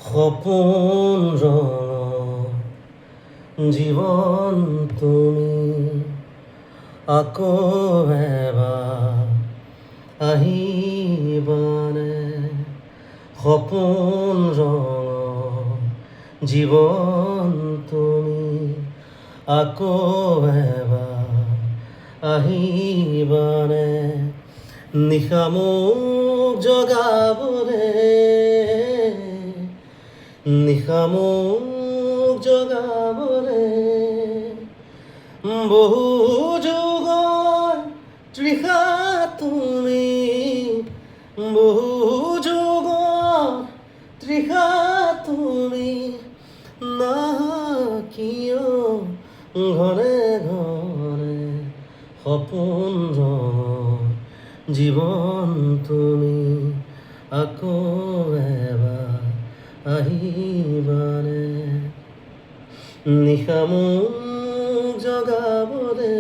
সপোন ৰঙৰ জীৱন তুমি আকৌ এবাৰ আহিবানে? সপোন ৰঙৰ জীৱন তুমি আকৌ এবাৰ আহিবানে? নিশা মোক জগাবলে, নিশা মোক জগাবলে বহু যুগৰ তৃষা তুমি, বহু যুগৰ তৃষা তুমি নাহা কিয় ঘনে ঘনে? সপোন ৰঙৰ জীৱন তুমি আকৌ এবাৰ আহিবানে? নিশা মোক জগাবলে